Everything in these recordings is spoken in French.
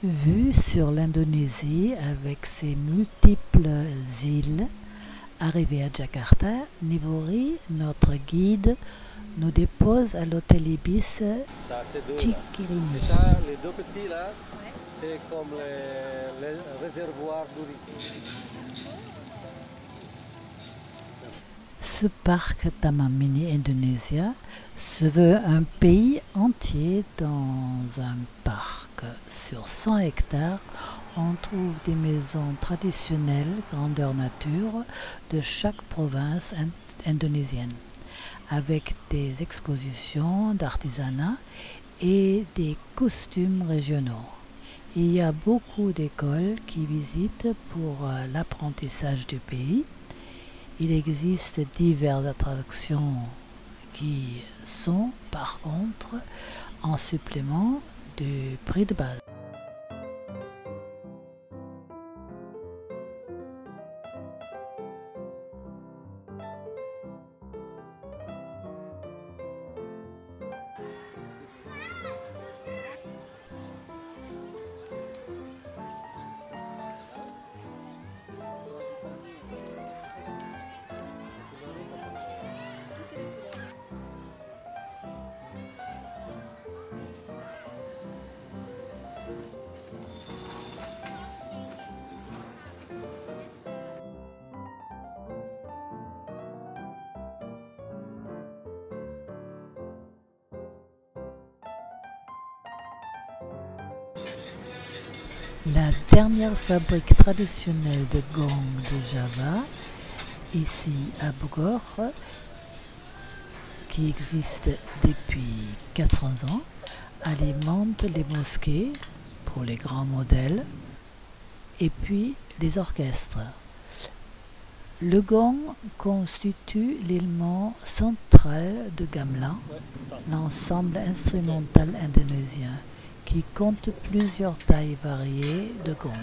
Vue sur l'Indonésie avec ses multiples îles. Arrivé à Jakarta, Nibori, notre guide, nous dépose à l'hôtel Ibis Cikirini. Les deux petits là, c'est comme les réservoirs d'Uri. Ce parc Taman Mini Indonesia se veut un pays entier dans un parc. Sur 100 hectares, on trouve des maisons traditionnelles grandeur nature de chaque province indonésienne, avec des expositions d'artisanat et des costumes régionaux. Il y a beaucoup d'écoles qui visitent pour l'apprentissage du pays. Il existe diverses attractions qui sont par contre en supplément du prix de base. La dernière fabrique traditionnelle de gong de Java, ici à Bogor, qui existe depuis 400 ans, alimente les mosquées pour les grands modèles et puis les orchestres. Le gong constitue l'élément central de gamelan, l'ensemble instrumental indonésien, qui compte plusieurs tailles variées de gong.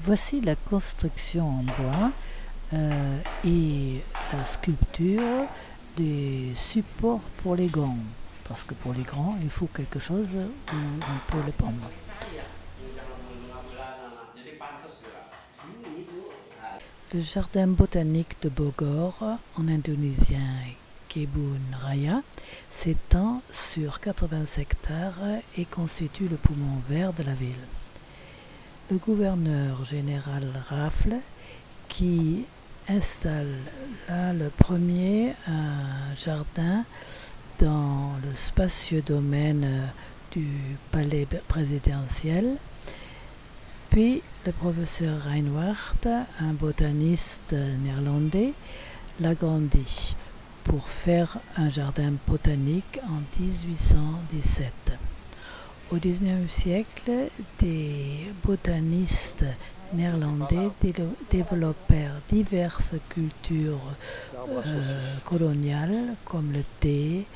Voici la construction en bois et la sculpture des supports pour les gongs. Parce que pour les grands, il faut quelque chose où on peut les prendre. Le jardin botanique de Bogor, en indonésien Kebun Raya, s'étend sur 80 hectares et constitue le poumon vert de la ville. Le gouverneur général Rafle, qui installe là le premier un jardin dans le spacieux domaine du palais présidentiel, puis le professeur Reinhardt, un botaniste néerlandais, l'agrandit pour faire un jardin botanique en 1817. Au XIXe siècle, des botanistes néerlandais développèrent diverses cultures coloniales comme le thé,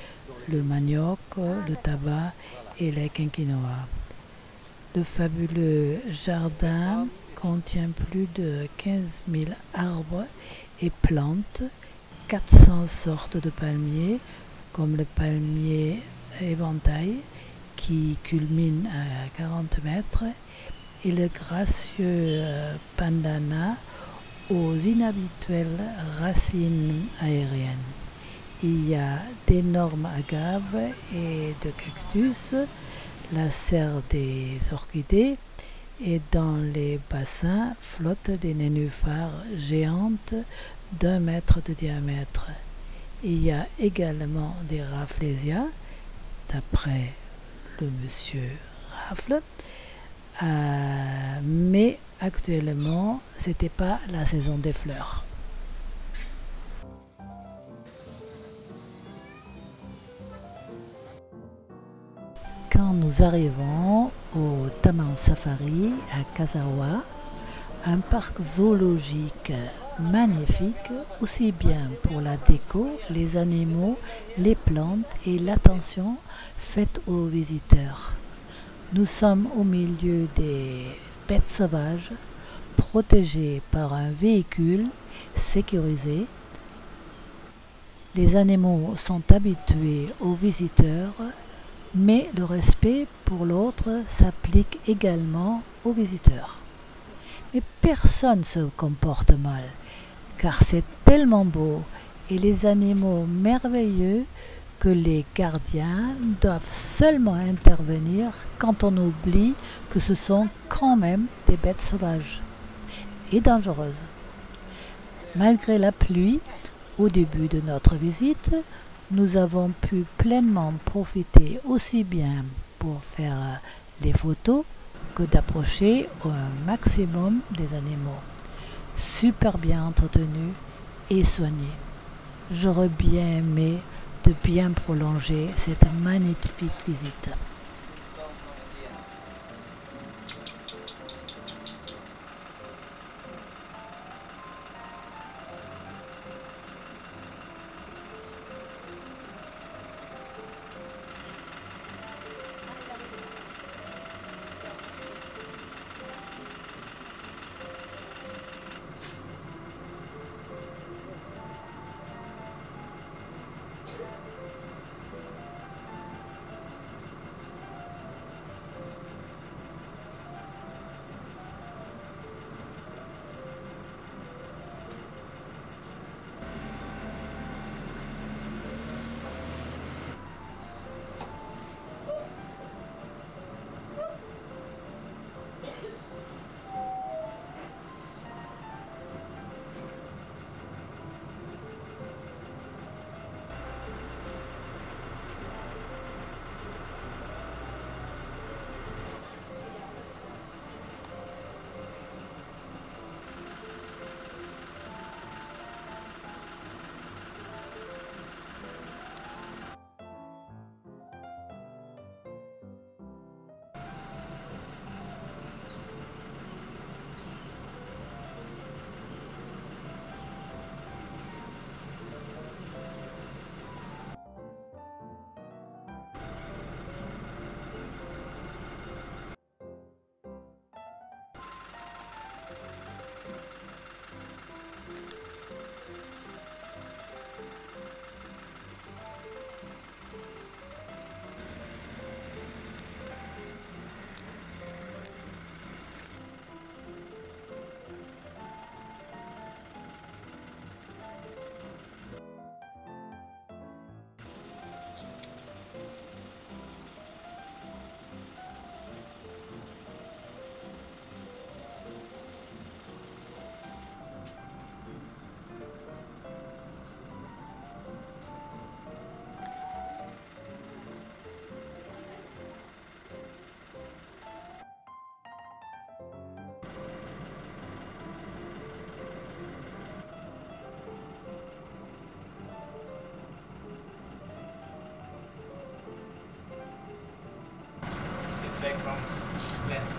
le manioc, le tabac et les quinquinoa. Le fabuleux jardin contient plus de 15 000 arbres et plantes, 400 sortes de palmiers comme le palmier éventail, qui culmine à 40 mètres, et le gracieux pandana aux inhabituelles racines aériennes. Il y a d'énormes agaves et de cactus, la serre des orchidées, et dans les bassins flottent des nénuphars géantes d'1 mètre de diamètre. Il y a également des Rafflesia, d'après le monsieur Raffle, mais actuellement, c'était pas la saison des fleurs. Quand nous arrivons au Taman Safari à Kasawa, un parc zoologique magnifique, aussi bien pour la déco, les animaux, les plantes et l'attention faite aux visiteurs. Nous sommes au milieu des bêtes sauvages, protégées par un véhicule sécurisé. Les animaux sont habitués aux visiteurs, mais le respect pour l'autre s'applique également aux visiteurs. Mais personne ne se comporte mal, car c'est tellement beau et les animaux merveilleux que les gardiens doivent seulement intervenir quand on oublie que ce sont quand même des bêtes sauvages et dangereuses. Malgré la pluie, au début de notre visite, nous avons pu pleinement profiter aussi bien pour faire les photos que d'approcher au maximum des animaux, super bien entretenus et soignés. J'aurais bien aimé de bien prolonger cette magnifique visite. Back from this place.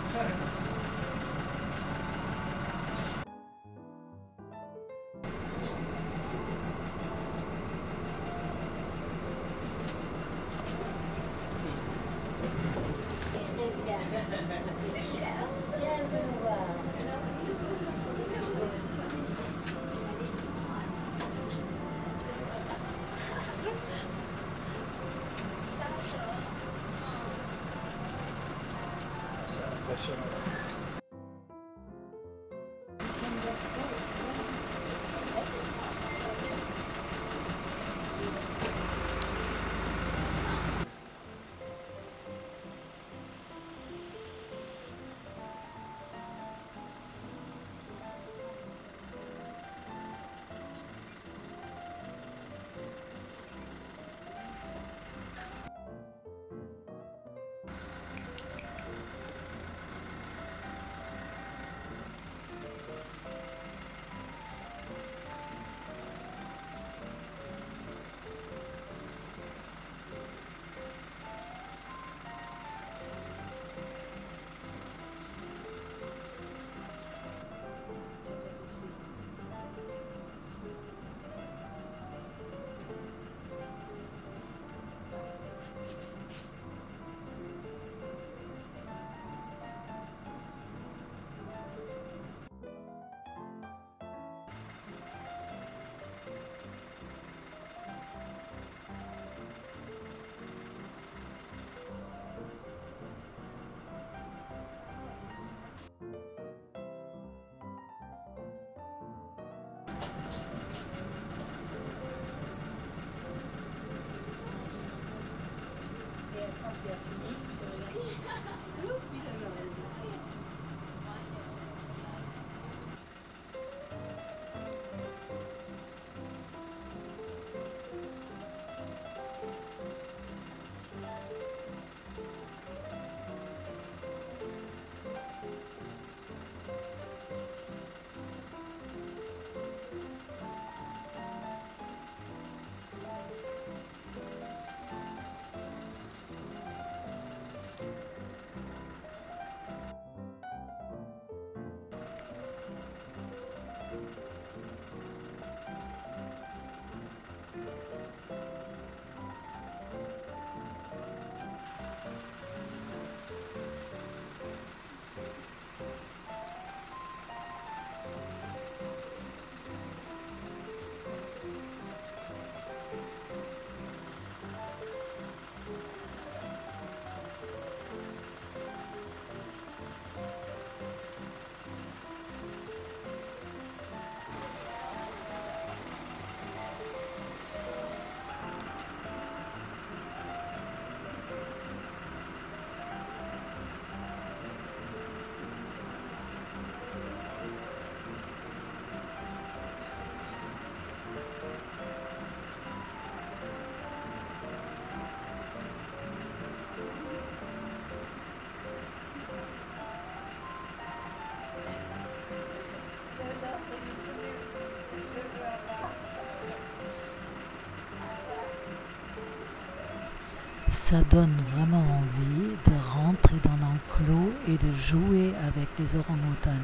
Ça donne vraiment envie de rentrer dans l'enclos et de jouer avec les orang-outans.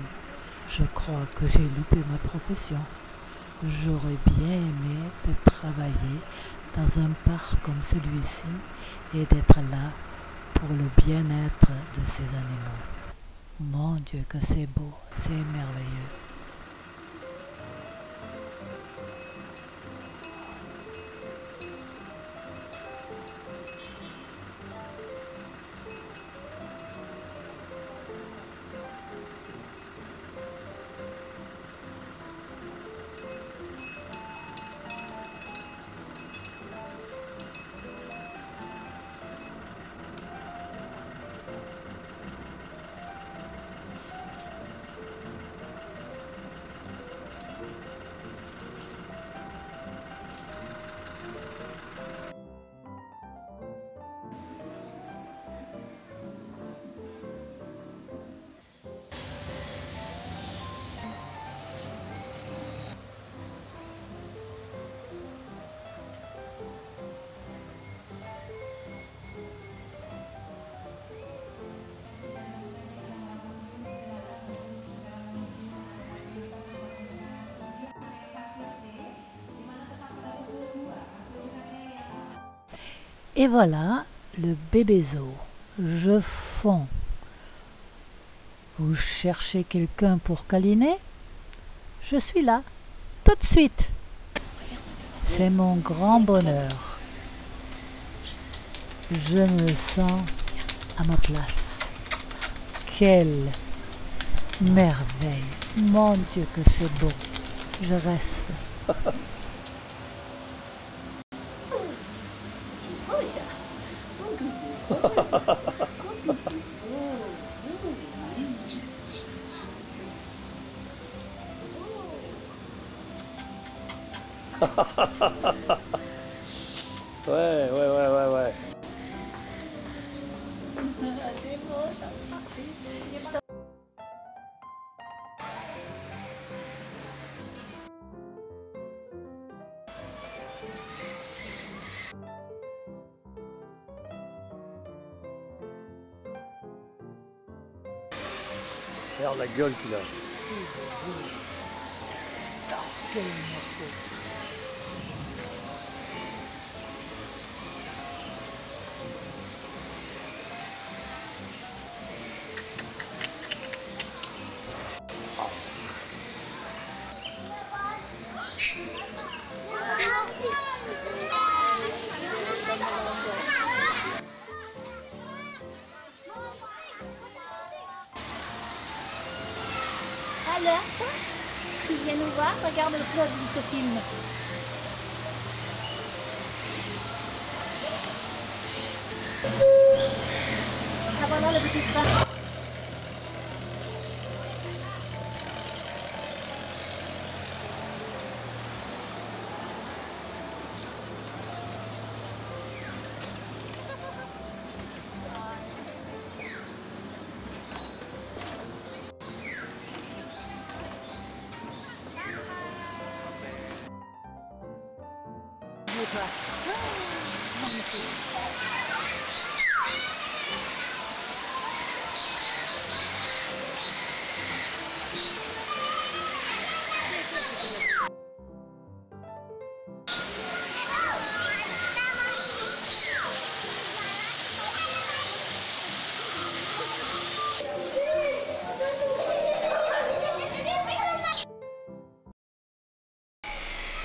Je crois que j'ai loupé ma profession. J'aurais bien aimé de travailler dans un parc comme celui-ci et d'être là pour le bien-être de ces animaux. Mon Dieu, que c'est beau, c'est merveilleux. Et voilà le bébé zoo. Je fonds. Vous cherchez quelqu'un pour câliner? Je suis là, tout de suite. C'est mon grand bonheur. Je me sens à ma place. Quelle merveille! Mon Dieu que c'est beau. Je reste. Ouais. Regarde la gueule qu'il a. Quel morceau! Alors, tu viens nous voir, regarde le club du film. Ah voilà le petit train.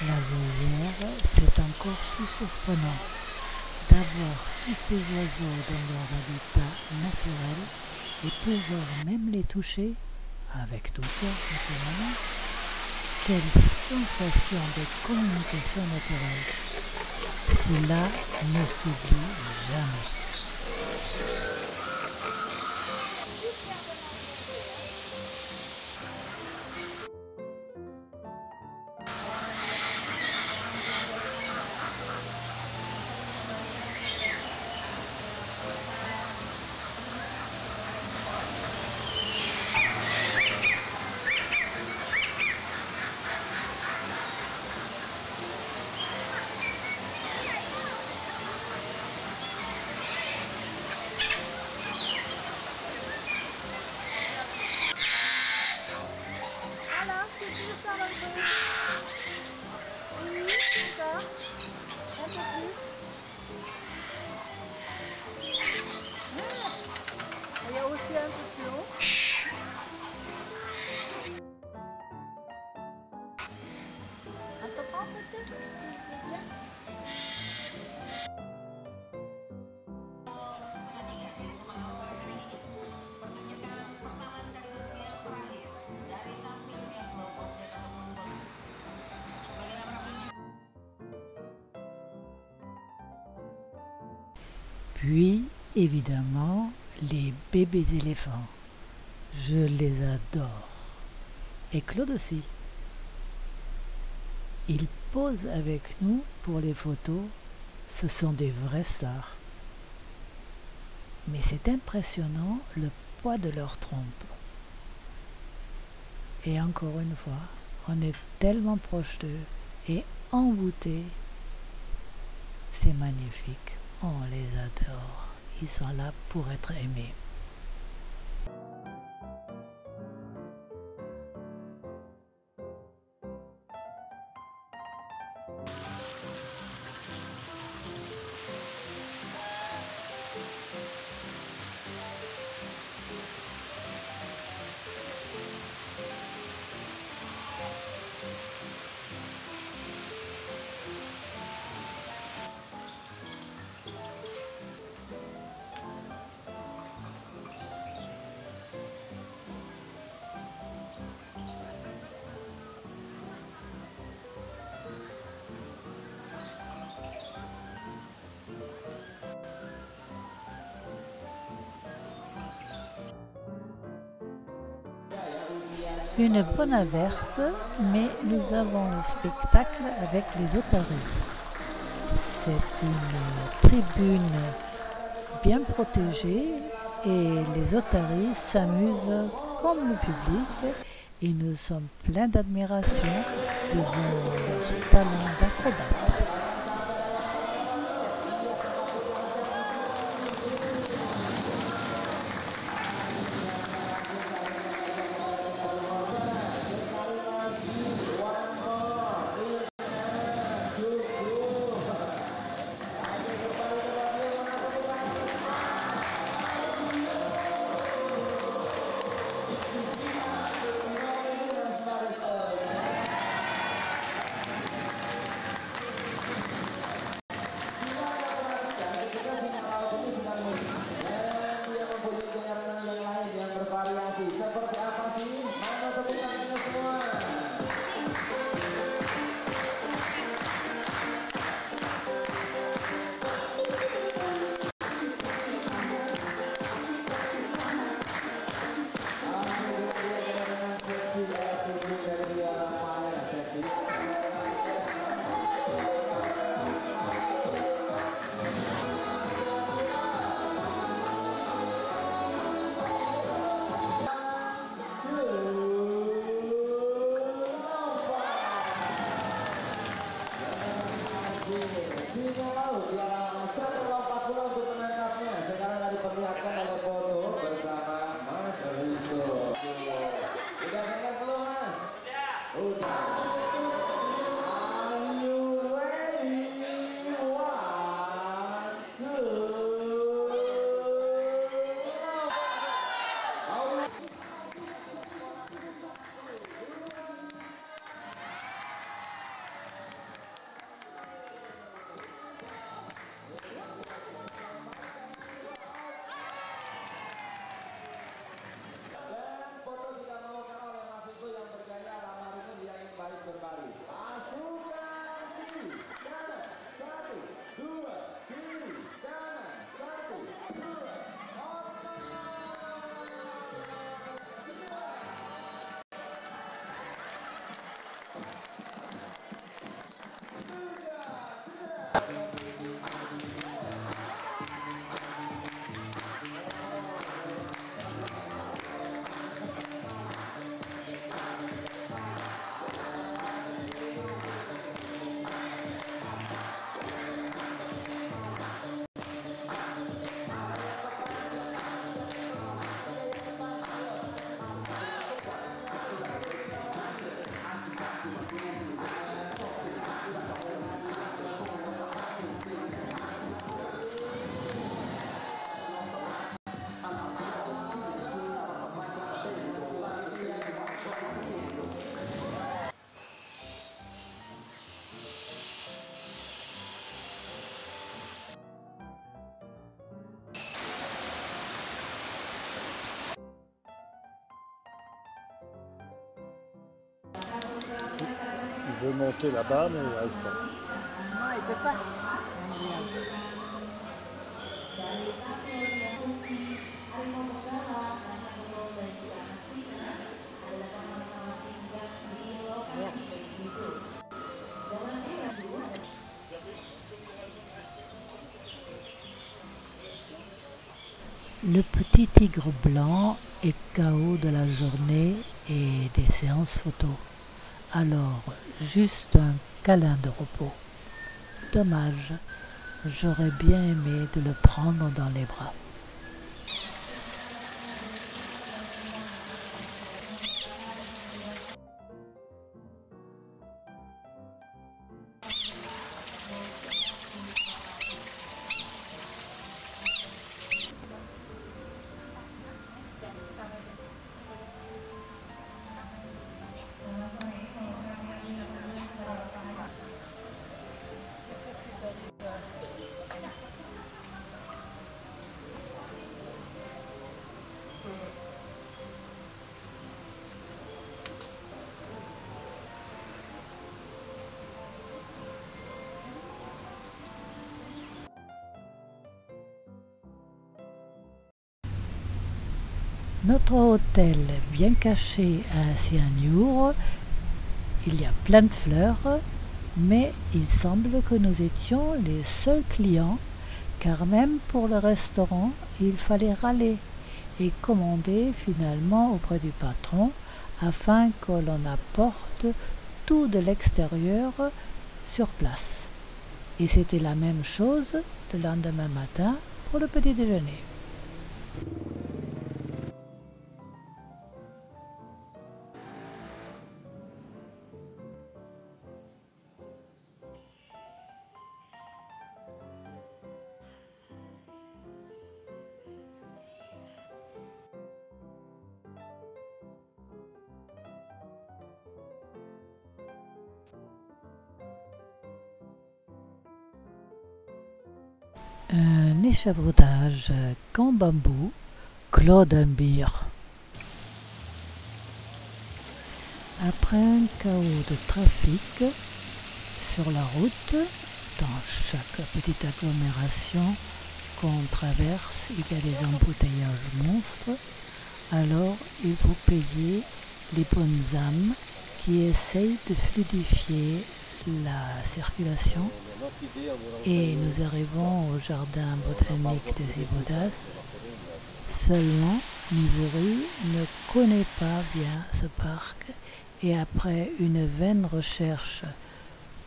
La volière, c'est encore plus surprenant d'avoir tous ces oiseaux dans leur habitat naturel et pouvoir même les toucher, avec douceur naturellement. Quelle sensation de communication naturelle! Cela ne s'oublie jamais. Voilà, c'est tout ça un peu. Oui, c'est ça. Un peu plus. Il y a aussi un peu plus haut. Un peu pas peut-être, c'est bien. Puis, évidemment, les bébés éléphants. Je les adore. Et Claude aussi. Ils posent avec nous pour les photos. Ce sont des vrais stars. Mais c'est impressionnant le poids de leur trompe. Et encore une fois, on est tellement proche d'eux et envoûtés. C'est magnifique. On les adore. Ils sont là pour être aimés. Une bonne averse, mais nous avons le spectacle avec les otaries. C'est une tribune bien protégée et les otaries s'amusent comme le public et nous sommes pleins d'admiration devant leur talent d'acrobate. Il veut monter là-bas, mais il n'arrive pas. Non, il peut pas. Le petit tigre blanc est KO de la journée et des séances photo. Alors, juste un câlin de repos. Dommage, j'aurais bien aimé de le prendre dans les bras. Notre hôtel, bien caché à Sianiour, il y a plein de fleurs, mais il semble que nous étions les seuls clients, car même pour le restaurant, il fallait râler et commander finalement auprès du patron afin que l'on apporte tout de l'extérieur sur place. Et c'était la même chose le lendemain matin pour le petit déjeuner. Un échafaudage qu'en bambou, Claude Bier. Après un chaos de trafic sur la route, dans chaque petite agglomération qu'on traverse, il y a des embouteillages monstres, alors il faut payer les bonnes âmes qui essayent de fluidifier la circulation. Et nous arrivons au jardin botanique des Ibaudas. Seulement, Nivouri ne connaît pas bien ce parc et après une vaine recherche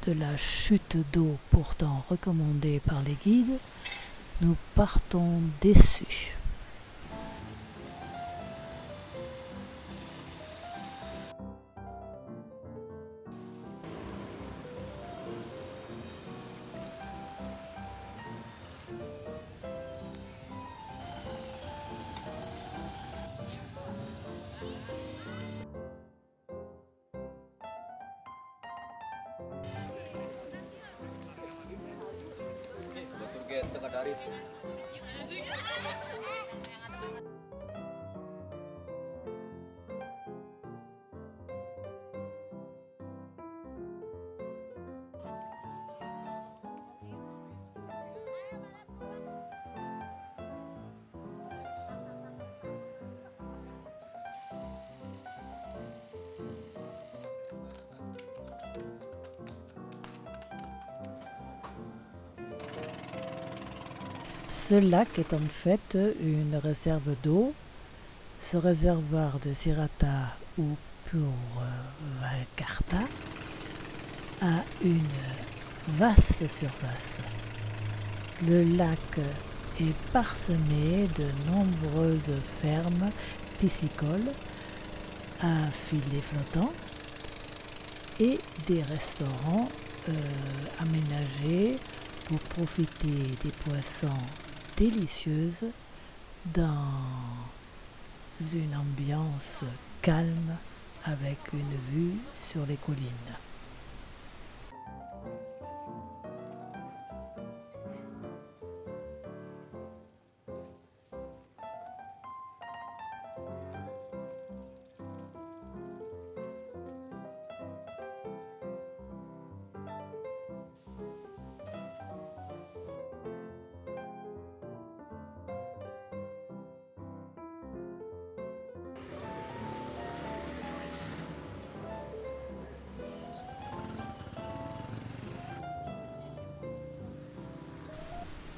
de la chute d'eau pourtant recommandée par les guides, nous partons déçus. Ce lac est en fait une réserve d'eau. Ce réservoir de Sirata ou pour Valcarta a une vaste surface. Le lac est parsemé de nombreuses fermes piscicoles à filets flottants et des restaurants aménagés pour profiter des poissons délicieuses dans une ambiance calme avec une vue sur les collines.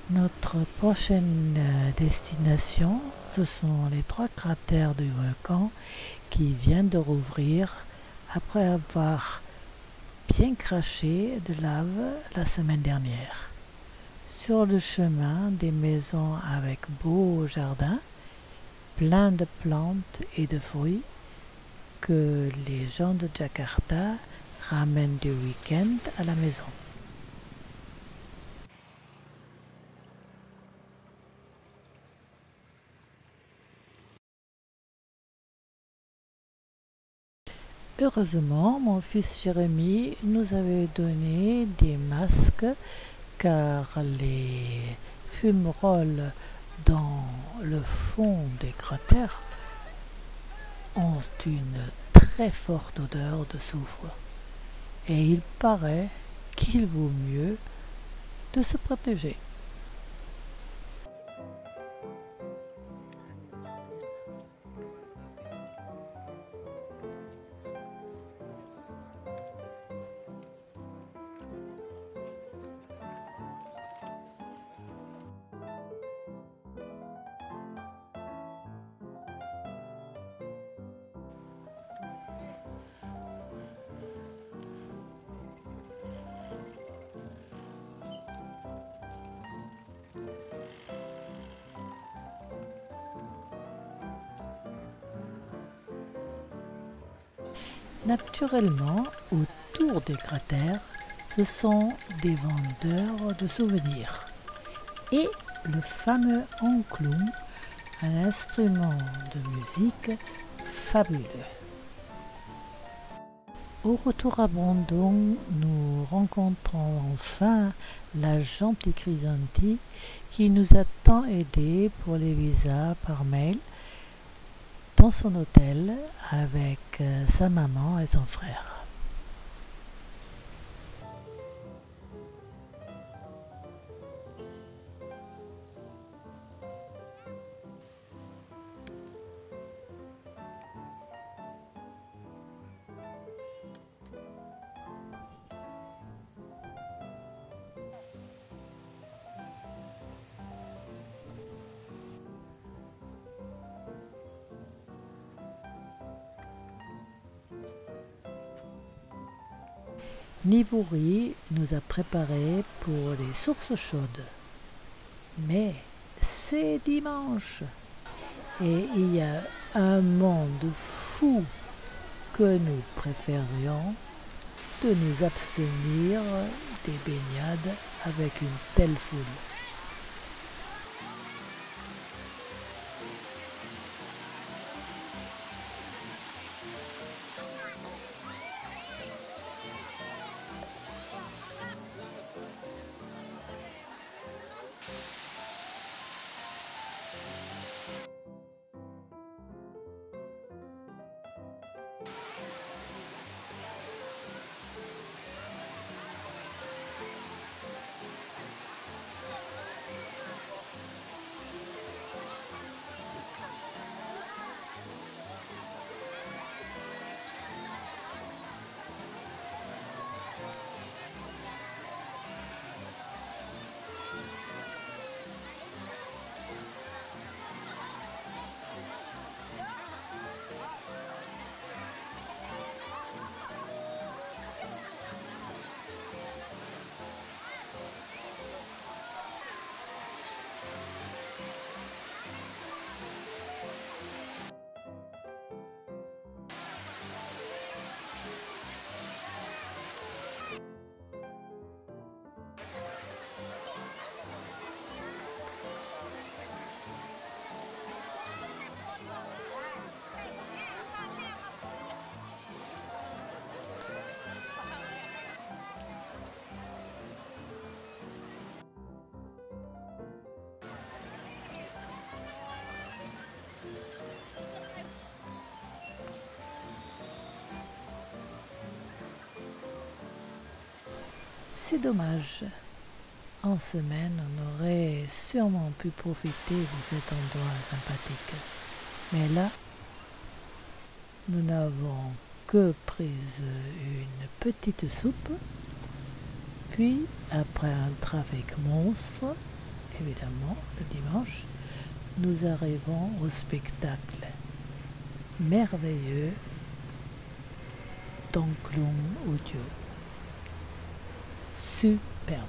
Notre prochaine destination, ce sont les 3 cratères du volcan qui viennent de rouvrir après avoir bien craché de lave la semaine dernière. Sur le chemin, des maisons avec beaux jardins, plein de plantes et de fruits que les gens de Jakarta ramènent du week-end à la maison. Heureusement, mon fils Jérémy nous avait donné des masques car les fumerolles dans le fond des cratères ont une très forte odeur de soufre et il paraît qu'il vaut mieux de se protéger. Naturellement, autour des cratères, ce sont des vendeurs de souvenirs et le fameux enkloum, un instrument de musique fabuleux. Au retour à Bandung, nous rencontrons enfin la gentille Chrysanthi qui nous a tant aidés pour les visas par mail dans son hôtel avec sa maman et son frère. Nivouri nous a préparé pour les sources chaudes. Mais c'est dimanche et il y a un monde fou que nous préférions de nous abstenir des baignades avec une telle foule. c'est dommage. En semaine, on aurait sûrement pu profiter de cet endroit sympathique. Mais là, nous n'avons que pris une petite soupe. Puis, après un trafic monstre, évidemment, le dimanche, nous arrivons au spectacle merveilleux d'Angklung Audio. Superbe.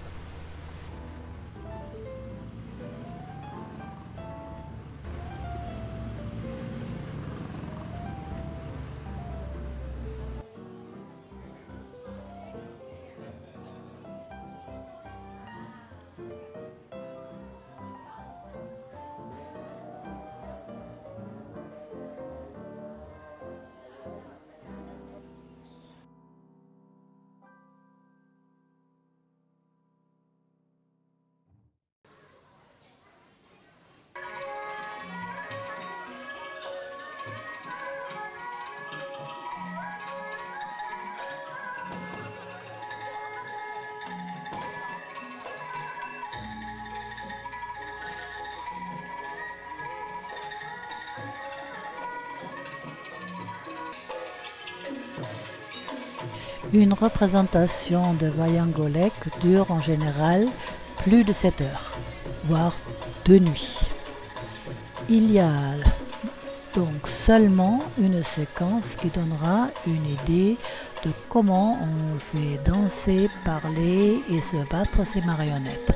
Une représentation de Wayang Golek dure en général plus de 7 heures, voire 2 nuits. Il y a donc seulement une séquence qui donnera une idée de comment on fait danser, parler et se battre ces marionnettes.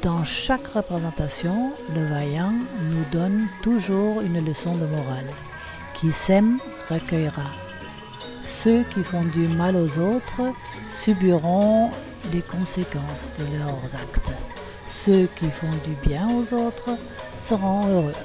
Dans chaque représentation, le Wayang nous donne toujours une leçon de morale. Qui sème recueillera. Ceux qui font du mal aux autres subiront les conséquences de leurs actes. Ceux qui font du bien aux autres seront heureux.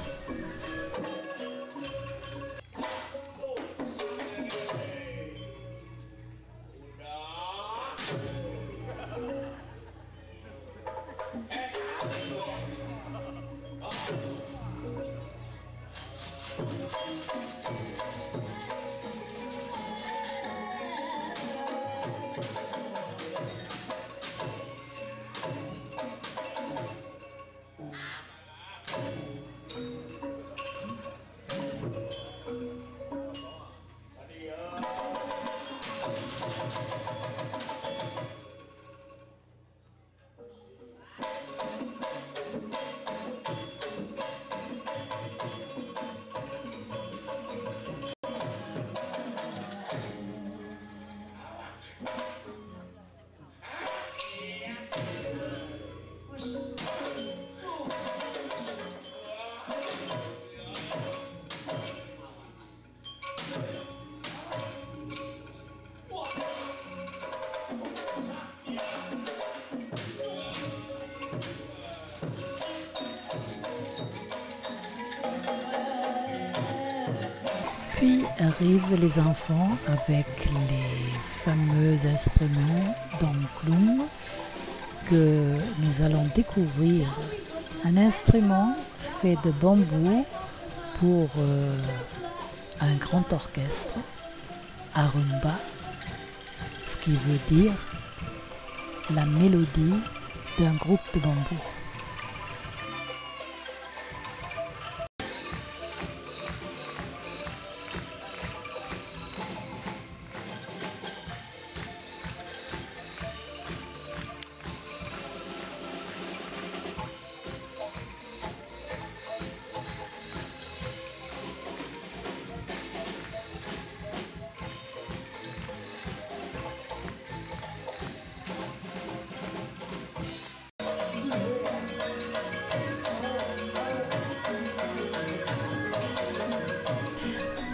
Puis arrivent les enfants avec les fameux instruments d'Angklung que nous allons découvrir. Un instrument fait de bambou pour un grand orchestre, arumba, ce qui veut dire la mélodie d'un groupe de bambou.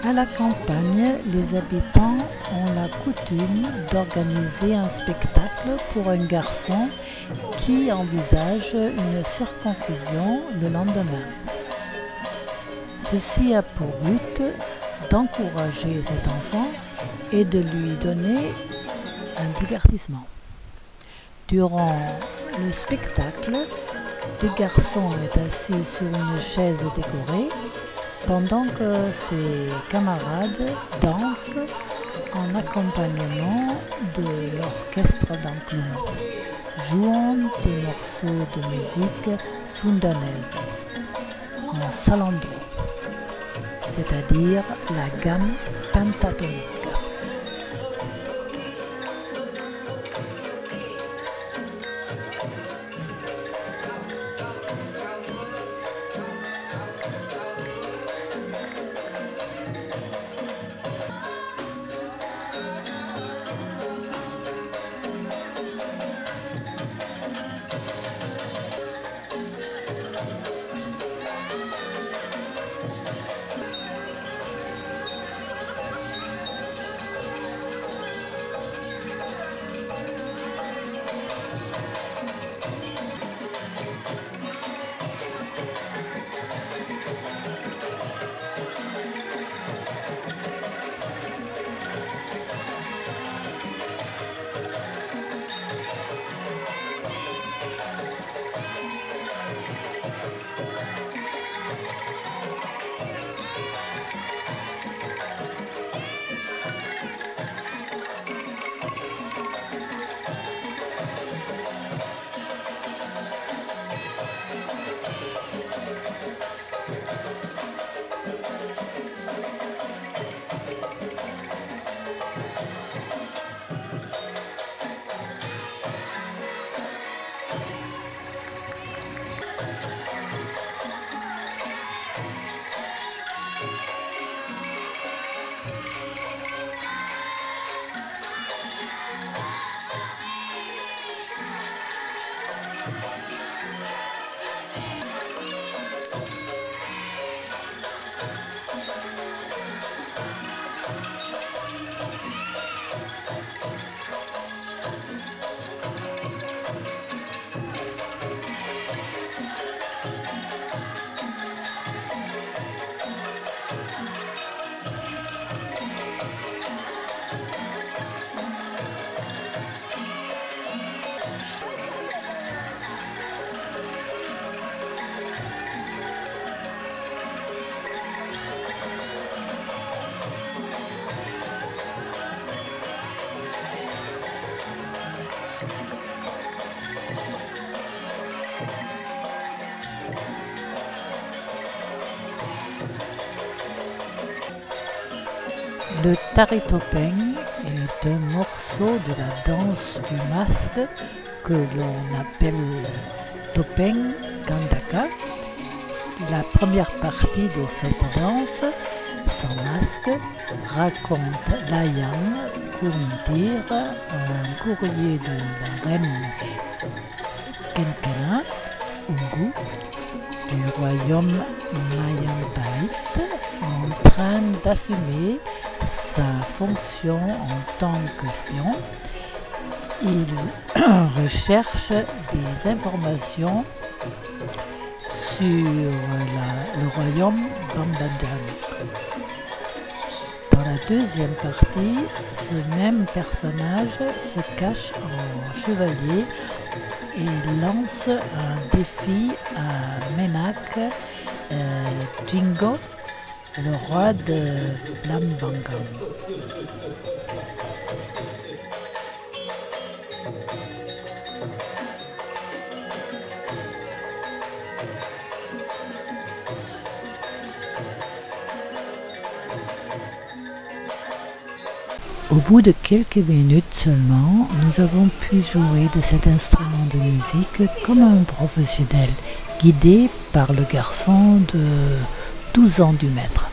À la campagne, les habitants ont la coutume d'organiser un spectacle pour un garçon qui envisage une circoncision le lendemain. Ceci a pour but d'encourager cet enfant et de lui donner un divertissement. Durant le spectacle, le garçon est assis sur une chaise décorée pendant que ses camarades dansent en accompagnement de l'orchestre d'Angklung, jouant des morceaux de musique soundanaise en salandro, c'est-à-dire la gamme pentatonique. Le Tari-Topeng est un morceau de la danse du masque que l'on appelle Topeng Gandaka. La première partie de cette danse, sans masque, raconte Layang Kumintir, un courrier de la reine Kenkana, Ungu, du royaume Mayambait, en train d'assumer sa fonction en tant qu'espion. Il recherche des informations sur le royaume Bambanjan. Dans la deuxième partie, ce même personnage se cache en chevalier et lance un défi à Menak Jingo, le roi de Blambangan. Au bout de quelques minutes seulement, nous avons pu jouer de cet instrument de musique comme un professionnel, guidé par le garçon de 12 ans du maître.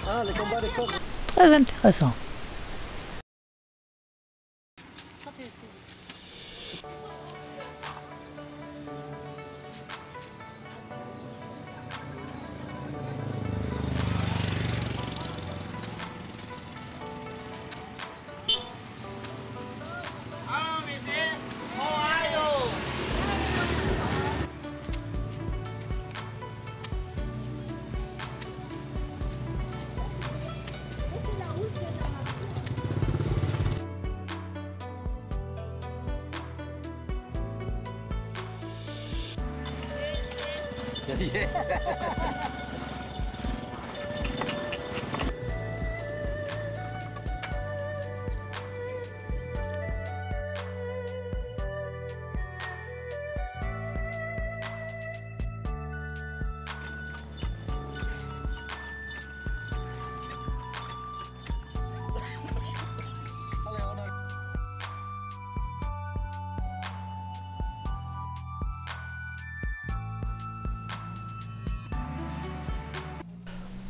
Ah, les combats de coq. Très intéressant.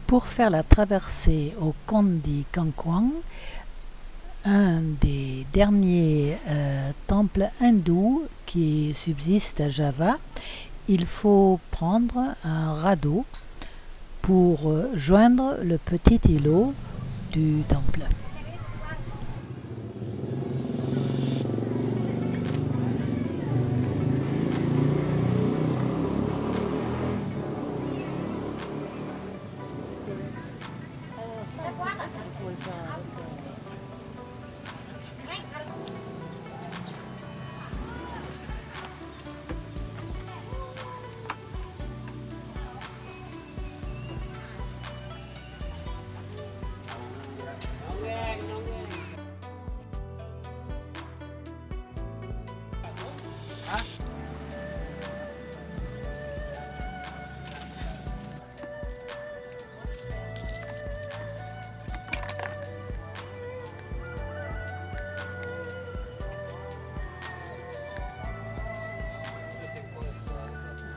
Pour faire la traversée au Kondi Kangkwang, un des derniers temples hindous qui subsistent à Java, il faut prendre un radeau pour joindre le petit îlot du temple.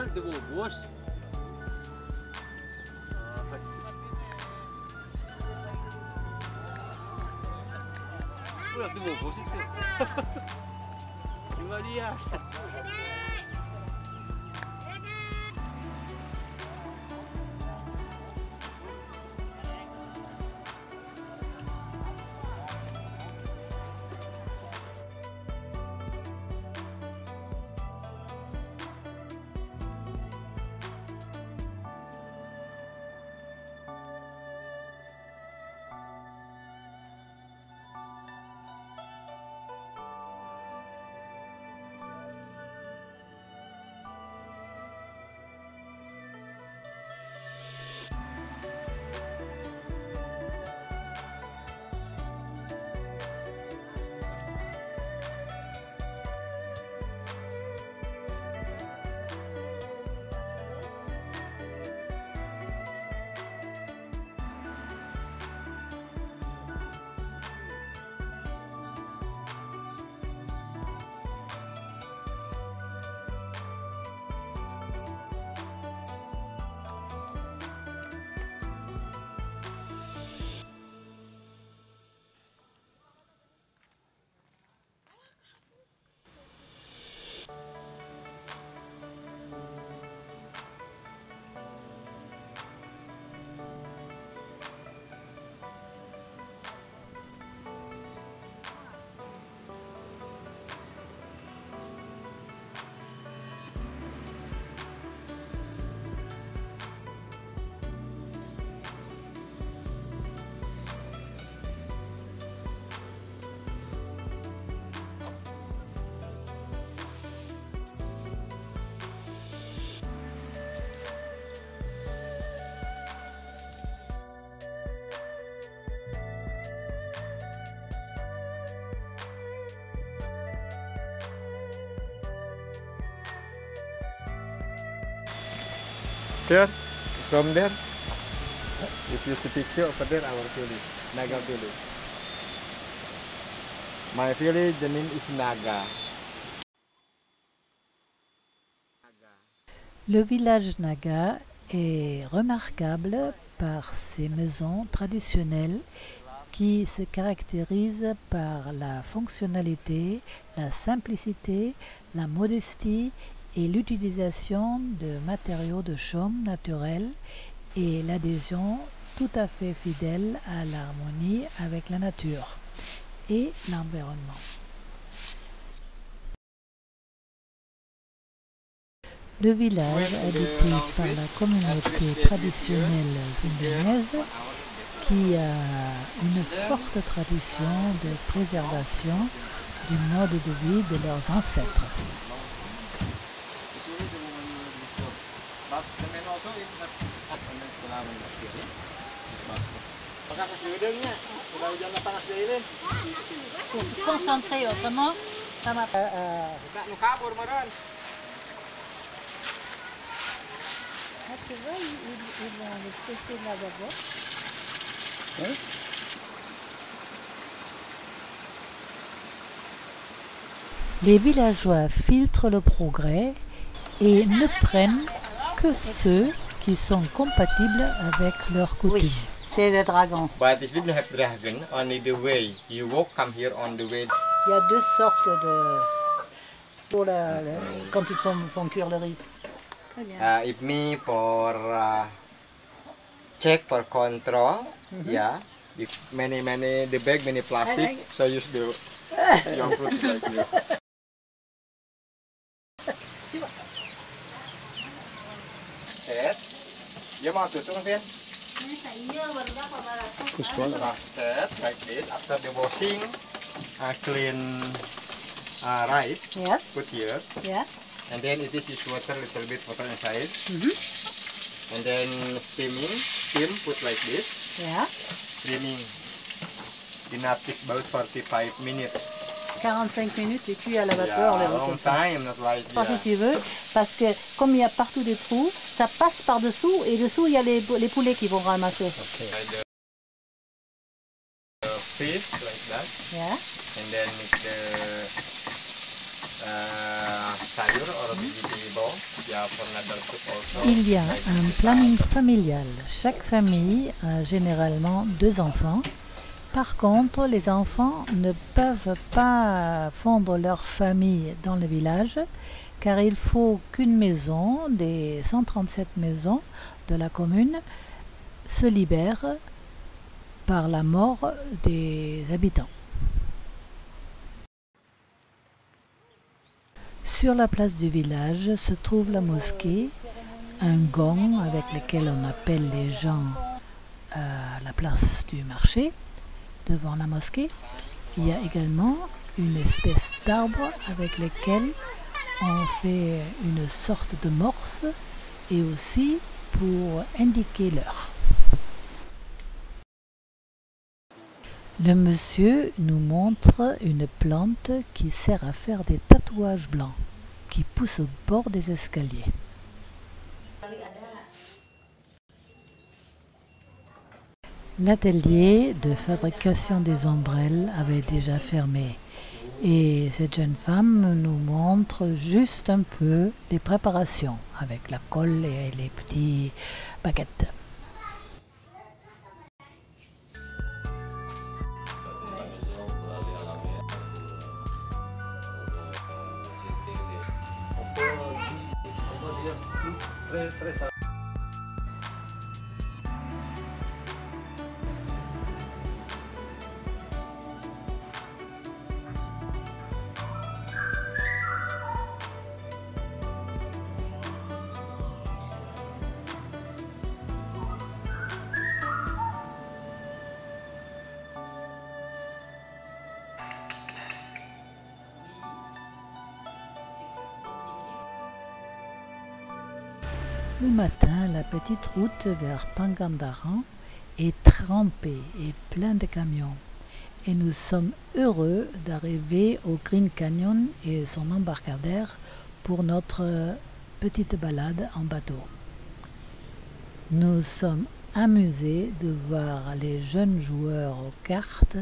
Itu bungkus. Udah dibungkus itu. Gimana dia? picture from there. If you see picture over there, our village, Naga village. My village, the name is Naga. Le village Naga est remarquable par ses maisons traditionnelles qui se caractérisent par la fonctionnalité, la simplicité, la modestie et l'utilisation de matériaux de chaume naturels et l'adhésion tout à fait fidèle à l'harmonie avec la nature et l'environnement. Le village, habité par la communauté traditionnelle indonése, qui a une forte tradition de préservation du mode de vie de leurs ancêtres. Pour se concentrer autrement, ça m'a... Tu vois, ils vont les pousser là d'abord. Oui. Les villageois filtrent le progrès et ne prennent que ceux qui sont compatibles avec leurs coutumes. Oui, c'est le dragon. But this people have dragon only the way. You walk come here on the way. Il y a deux sortes de... pour quand ils font cuire le riz. If me for check for control, yeah. If many the bag many plastic, so use the young fruit like you. Set. You mau tutup kan? Set like this. After the washing, clean rice. Yes. Put here. Yeah. And then it is use water, little bit water inside. And then steam, put like this. Yeah. Steaming. Enough takes about 45 minutes. 45 minutes et cuit à la vapeur. Yeah, long time, not like si tu veux, parce que comme il y a partout des trous, ça passe par dessous et dessous il y a les poulets qui vont ramasser. Okay. The fish like that. Yeah. And then mix the sayur or vegetable. Yeah, for another soup also. Il y a un planning familial. Chaque famille a généralement 2 enfants. Par contre, les enfants ne peuvent pas fondre leur famille dans le village car il faut qu'une maison des 137 maisons de la commune se libère par la mort des habitants. Sur la place du village se trouve la mosquée, un gong avec lequel on appelle les gens à la place du marché. Devant la mosquée, il y a également une espèce d'arbre avec lequel on fait une sorte de morse et aussi pour indiquer l'heure. Le monsieur nous montre une plante qui sert à faire des tatouages blancs qui poussent au bord des escaliers. L'atelier de fabrication des ombrelles avait déjà fermé et cette jeune femme nous montre juste un peu les préparations avec la colle et les petits baguettes. Le matin, la petite route vers Pangandaran est trempée et pleine de camions. Et nous sommes heureux d'arriver au Green Canyon et son embarcadère pour notre petite balade en bateau. Nous sommes amusés de voir les jeunes joueurs aux cartes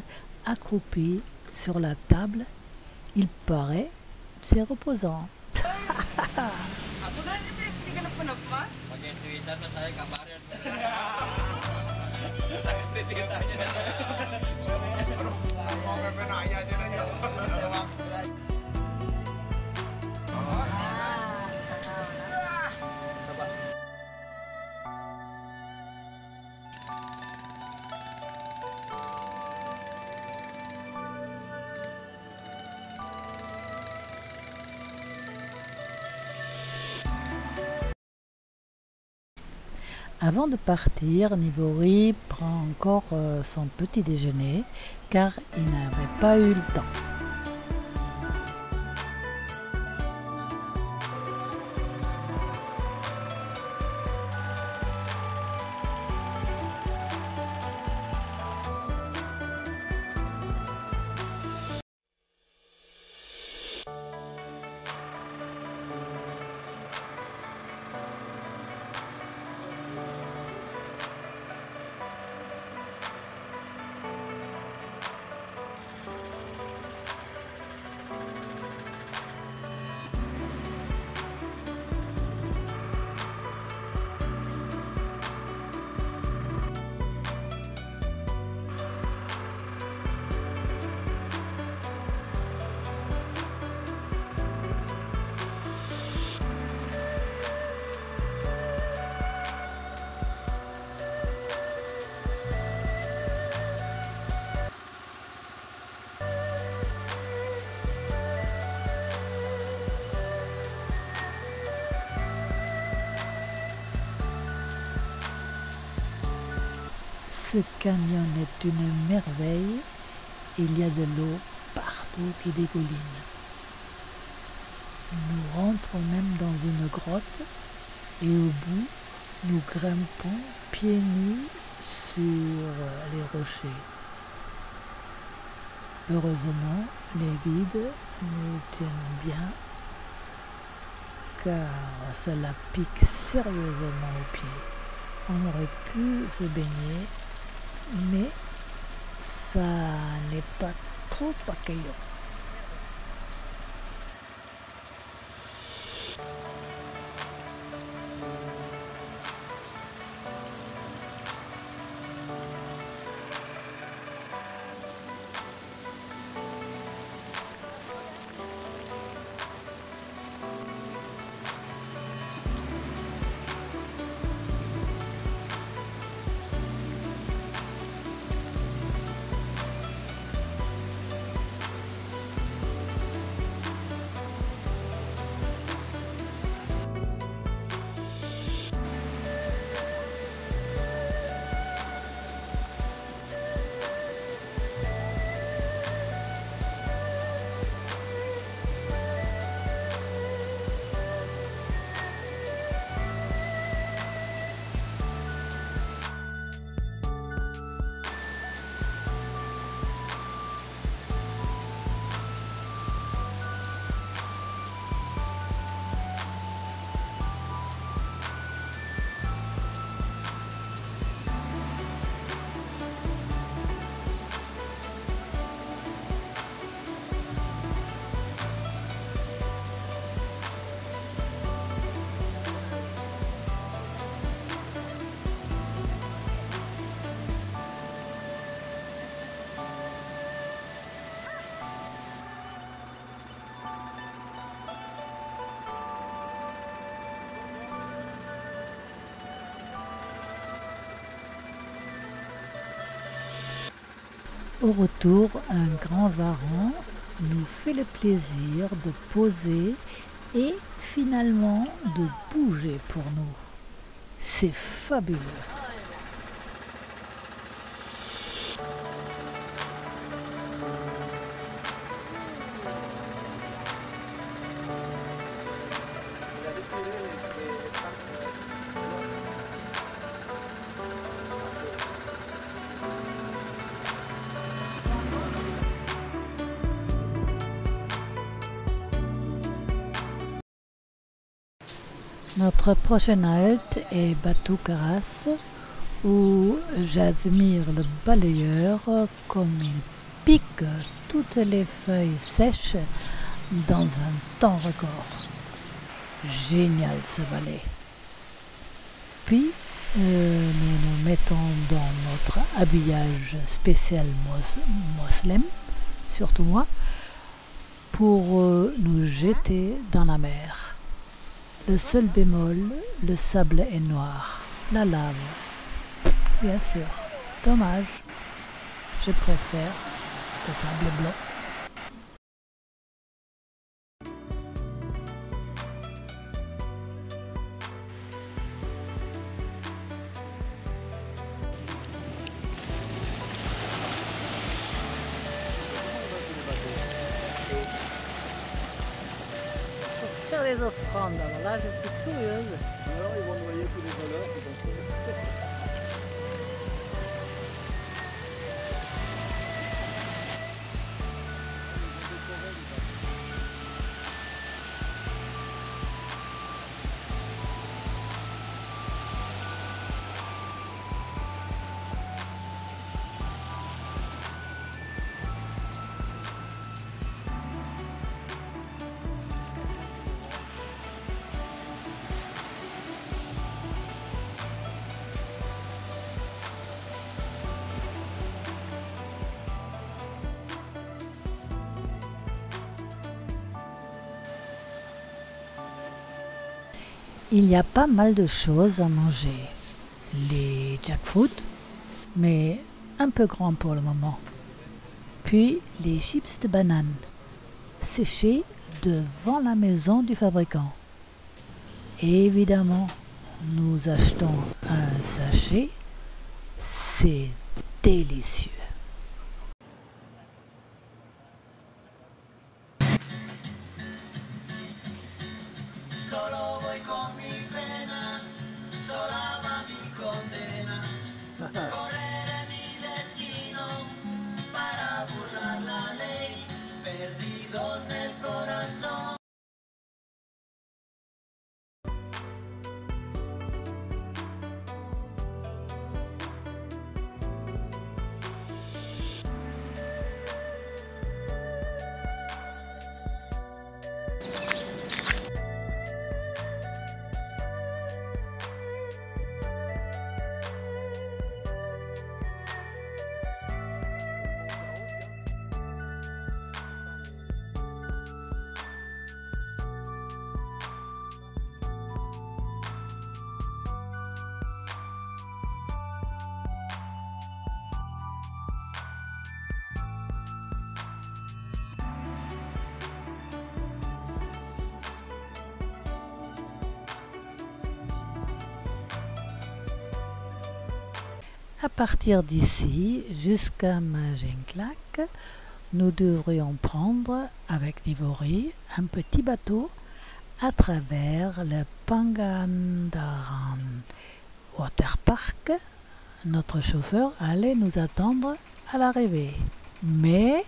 accroupis sur la table. Il paraît, c'est reposant. Aku na hindi ka napanapa. Pag-tweetan na saya kabaran. Sangat dititanya na. Mau memenaya aja na yun. Avant de partir, Nibori prend encore son petit déjeuner car il n'avait pas eu le temps. Ce canyon est une merveille. Il y a de l'eau partout qui dégouline. Nous rentrons même dans une grotte et au bout, nous grimpons pieds nus sur les rochers. Heureusement, les guides nous tiennent bien car cela pique sérieusement aux pieds. On aurait pu se baigner, mais ça n'est pas trop accueillant. Au retour, un grand varan nous fait le plaisir de poser et finalement de bouger pour nous. C'est fabuleux. Notre prochaine halte est Batu Karas, où j'admire le balayeur comme il pique toutes les feuilles sèches dans un temps record. Génial ce balai. Puis nous nous mettons dans notre habillage spécial moslem, surtout moi, pour nous jeter dans la mer. Le seul bémol, le sable est noir, la lave. Bien sûr, dommage, je préfère le sable blanc. Faire des offrandes, alors là je suis curieuse. Alors ils vont noyer tous les voleurs. Il y a pas mal de choses à manger. Les jackfruit, mais un peu grands pour le moment. Puis les chips de banane, séchés devant la maison du fabricant. Et évidemment, nous achetons un sachet. C'est délicieux. Solo voy con mi pena, sola va mi condena. Correré mi destino para burlar la ley, perdido en el corazón. À partir d'ici jusqu'à Majinklac, nous devrions prendre avec Nivori un petit bateau à travers le Pangandaran Water Park. Notre chauffeur allait nous attendre à l'arrivée. Mais